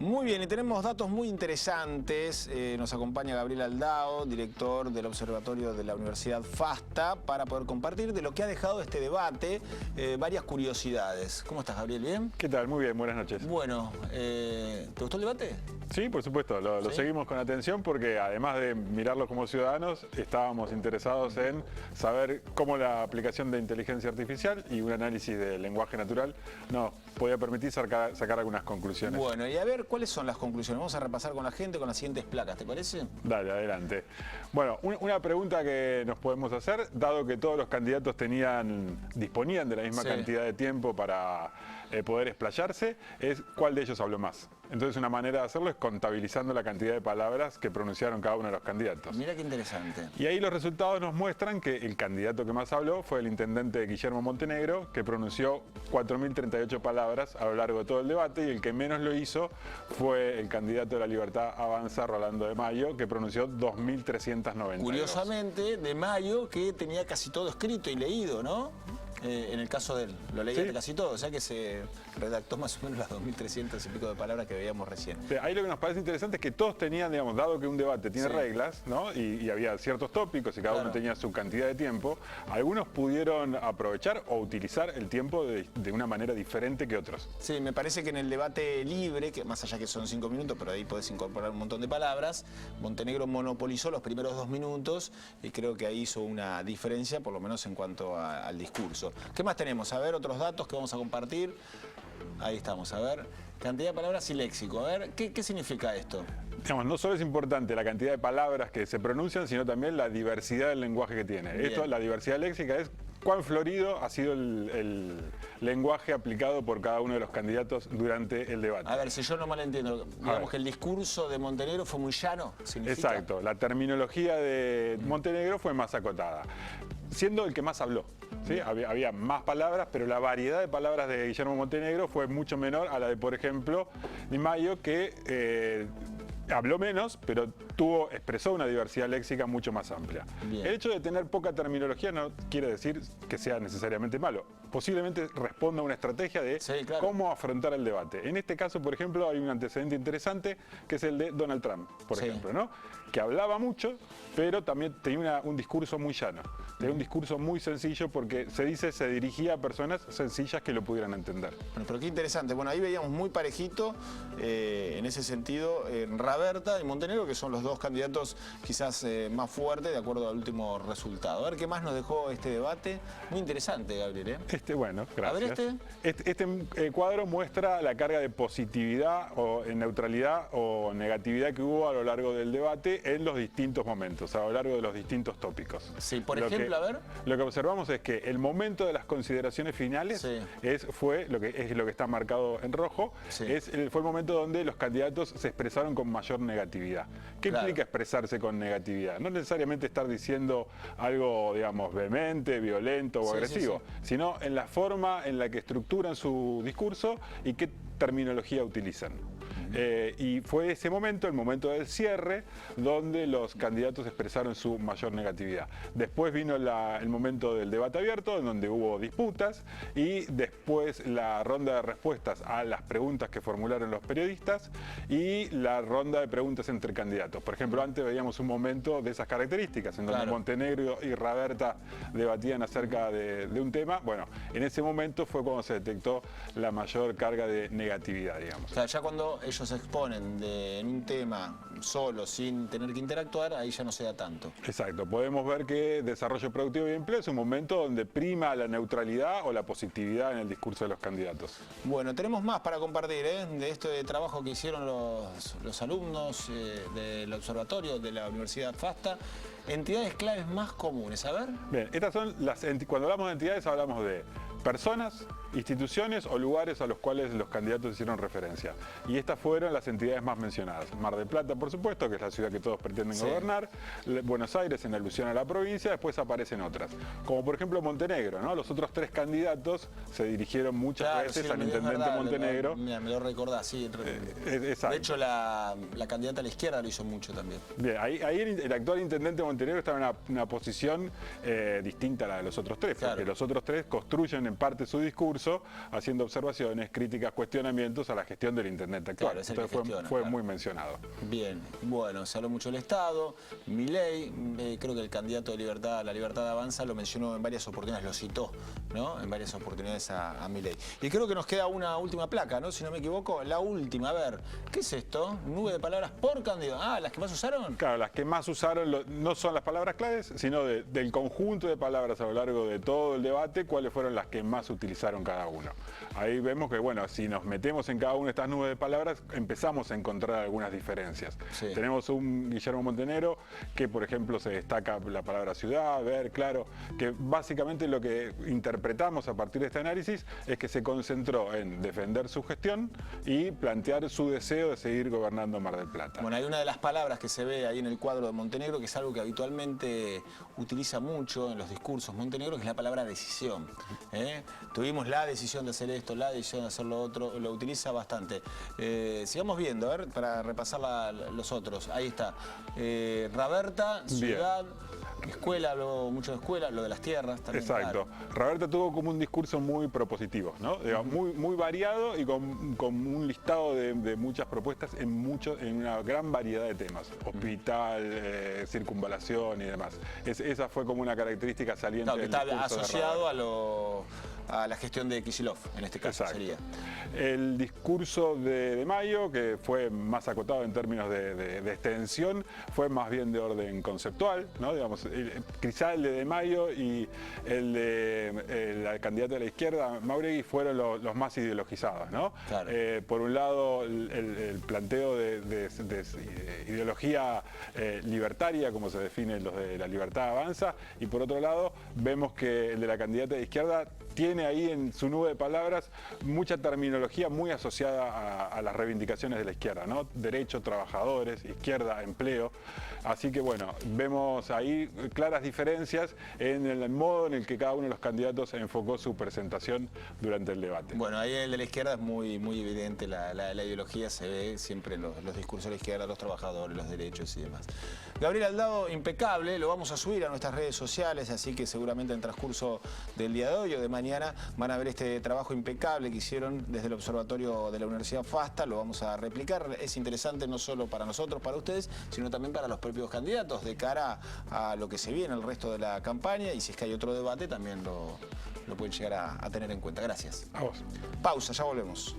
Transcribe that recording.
Muy bien, y tenemos datos muy interesantes. Nos acompaña Gabriel Aldao, director del Observatorio de la Universidad FASTA, para poder compartir de lo que ha dejado este debate varias curiosidades. ¿Cómo estás, Gabriel? ¿Bien? ¿Qué tal? Muy bien, buenas noches. Bueno, ¿te gustó el debate? Sí, por supuesto, lo seguimos con atención porque además de mirarlo como ciudadanos, estábamos interesados en saber cómo la aplicación de inteligencia artificial y un análisis del lenguaje natural nos podía permitir sacar algunas conclusiones. Bueno, y a ver, ¿cuáles son las conclusiones? Vamos a repasar con la gente con las siguientes placas, ¿te parece? Dale, adelante. Bueno, una pregunta que nos podemos hacer, dado que todos los candidatos disponían de la misma cantidad de tiempo para poder explayarse, es ¿cuál de ellos habló más? Entonces una manera de hacerlo es contabilizando la cantidad de palabras que pronunciaron cada uno de los candidatos. Mira qué interesante. Y ahí los resultados nos muestran que el candidato que más habló fue el intendente Guillermo Montenegro, que pronunció 4.038 palabras a lo largo de todo el debate, y el que menos lo hizo fue el candidato de la Libertad Avanza, Rolando de Mayo, que pronunció 2.392. Curiosamente, de Mayo, que tenía casi todo escrito y leído, ¿no? En el caso de él, lo leía casi todo, o sea que se redactó más o menos las 2.300 y pico de palabras que veíamos recién. Ahí lo que nos parece interesante es que todos tenían, digamos, dado que un debate tiene reglas, ¿no? Y había ciertos tópicos y cada uno tenía su cantidad de tiempo, algunos pudieron aprovechar o utilizar el tiempo de una manera diferente que otros. Sí, me parece que en el debate libre, que más allá que son 5 minutos, pero ahí podés incorporar un montón de palabras, Montenegro monopolizó los primeros 2 minutos y creo que ahí hizo una diferencia, por lo menos en cuanto al discurso. ¿Qué más tenemos? A ver, otros datos que vamos a compartir. Ahí estamos, a ver. Cantidad de palabras y léxico. A ver, ¿qué significa esto? Digamos, no solo es importante la cantidad de palabras que se pronuncian, sino también la diversidad del lenguaje que tiene. Esto, la diversidad léxica es cuán florido ha sido el lenguaje aplicado por cada uno de los candidatos durante el debate. A ver, si yo no mal entiendo, digamos que el discurso de Montenegro fue muy llano, ¿significa? Exacto, la terminología de Montenegro fue más acotada, siendo el que más habló. ¿Sí? Había más palabras, pero la variedad de palabras de Guillermo Montenegro fue mucho menor a la de, por ejemplo, Di Maio, que habló menos, pero expresó una diversidad léxica mucho más amplia. Bien. El hecho de tener poca terminología no quiere decir que sea necesariamente malo. Posiblemente responda a una estrategia de cómo afrontar el debate. En este caso, por ejemplo, hay un antecedente interesante que es el de Donald Trump, por ejemplo, ¿no? Que hablaba mucho, pero también tenía un discurso muy llano. Tenía un discurso muy sencillo porque se dirigía a personas sencillas que lo pudieran entender. Bueno, pero qué interesante. Bueno, ahí veíamos muy parejito, en ese sentido, Raberta y Montenegro, que son los dos candidatos quizás más fuertes de acuerdo al último resultado. A ver qué más nos dejó este debate. Muy interesante, Gabriel, ¿eh? Bueno, gracias. A ver este cuadro muestra la carga de positividad o neutralidad o negatividad que hubo a lo largo del debate en los distintos momentos, a lo largo de los distintos tópicos. Sí, por ejemplo, a ver. Lo que observamos es que el momento de las consideraciones finales fue lo que está marcado en rojo, fue el momento donde los candidatos se expresaron con mayor negatividad. ¿Qué implica expresarse con negatividad? No necesariamente estar diciendo algo, digamos, vehemente, violento o agresivo, sino en la forma en la que estructuran su discurso y qué terminología utilizan. Y fue ese momento, el momento del cierre, donde los candidatos expresaron su mayor negatividad. Después vino el momento del debate abierto, en donde hubo disputas, y después la ronda de respuestas a las preguntas que formularon los periodistas y la ronda de preguntas entre candidatos. Por ejemplo, antes veíamos un momento de esas características, en donde Montenegro y Raberta debatían acerca de un tema. Bueno, en ese momento fue cuando se detectó la mayor carga de negatividad, digamos. O sea, ya cuando ellos se exponen en un tema solo, sin tener que interactuar, ahí ya no se da tanto. Exacto. Podemos ver que desarrollo productivo y empleo es un momento donde prima la neutralidad o la positividad en el discurso de los candidatos. Bueno, tenemos más para compartir, de este trabajo que hicieron los alumnos del observatorio de la Universidad FASTA. Entidades claves más comunes, a ver. Bien, estas son cuando hablamos de entidades hablamos de personas, instituciones o lugares a los cuales los candidatos hicieron referencia. Y estas fueron las entidades más mencionadas. Mar del Plata, por supuesto, que es la ciudad que todos pretenden gobernar. Buenos Aires, en alusión a la provincia. Después aparecen otras. Como por ejemplo Montenegro, ¿no? Los otros 3 candidatos se dirigieron muchas veces al intendente Montenegro. Mira, me lo recordás, sí. De hecho, la candidata a la izquierda lo hizo mucho también. Bien, ahí el actual intendente Montenegro estaba en una posición distinta a la de los otros 3. Porque los otros 3 construyen en parte su discurso discurso haciendo observaciones, críticas, cuestionamientos a la gestión del intendente actual. Claro, entonces fue muy mencionado. Bien, bueno, se habló mucho del Estado. Milei, creo que el candidato de La Libertad Avanza lo mencionó en varias oportunidades, lo citó, ¿no? En varias oportunidades a Milei. Y creo que nos queda una última placa, ¿no? Si no me equivoco, la última. A ver, ¿qué es esto? Nube de palabras por candidato. Ah, ¿las que más usaron? Claro, las que más usaron no son las palabras claves, sino del conjunto de palabras a lo largo de todo el debate, cuáles fueron las que más utilizaron cada uno. Ahí vemos que, bueno, si nos metemos en cada una de estas nubes de palabras, empezamos a encontrar algunas diferencias. Sí. Tenemos un Guillermo Montenegro que, por ejemplo, se destaca la palabra ciudad, ver, claro, que básicamente lo que interpretamos a partir de este análisis es que se concentró en defender su gestión y plantear su deseo de seguir gobernando Mar del Plata. Bueno, hay una de las palabras que se ve ahí en el cuadro de Montenegro, que es algo que habitualmente utiliza mucho en los discursos Montenegro, que es la palabra decisión. Tuvimos la decisión de hacer esto, la decisión de hacer lo otro, lo utiliza bastante. Sigamos viendo, a ver, para repasar los otros. Ahí está. Raberta, ciudad, escuela, habló mucho de escuela, lo de las tierras también. Exacto. Claro. Raberta tuvo como un discurso muy propositivo, ¿no? Muy variado y con un listado de muchas propuestas en una gran variedad de temas. Hospital, circunvalación y demás. Esa fue como una característica saliente. Claro, que está asociado a la gestión de Kicillof, en este caso. Exacto. Sería. El discurso de Mayo, que fue más acotado en términos de extensión, fue más bien de orden conceptual, ¿no? Digamos, quizá el de Mayo y el de la candidata de la izquierda, Máuregui, fueron los más ideologizados, ¿no? Claro. Por un lado, el planteo de ideología libertaria, como se define los de La Libertad Avanza, y por otro lado, vemos que el de la candidata de izquierda tiene ahí en su nube de palabras mucha terminología muy asociada a las reivindicaciones de la izquierda, ¿no? Derecho, trabajadores, izquierda, empleo. Así que bueno, vemos ahí claras diferencias en el modo en el que cada uno de los candidatos enfocó su presentación durante el debate. Bueno, ahí el de la izquierda es muy evidente, la ideología se ve siempre en los discursos de la izquierda, los trabajadores, los derechos y demás. Gabriel Aldao, impecable, lo vamos a subir a nuestras redes sociales, así que seguramente en el transcurso del día de hoy o de mañana van a ver este trabajo impecable que hicieron desde el Observatorio de la Universidad FASTA, lo vamos a replicar. Es interesante no solo para nosotros, para ustedes, sino también para los propios candidatos de cara a lo que se viene el resto de la campaña, y si es que hay otro debate también lo pueden llegar a tener en cuenta. Gracias. A vos. Pausa, ya volvemos.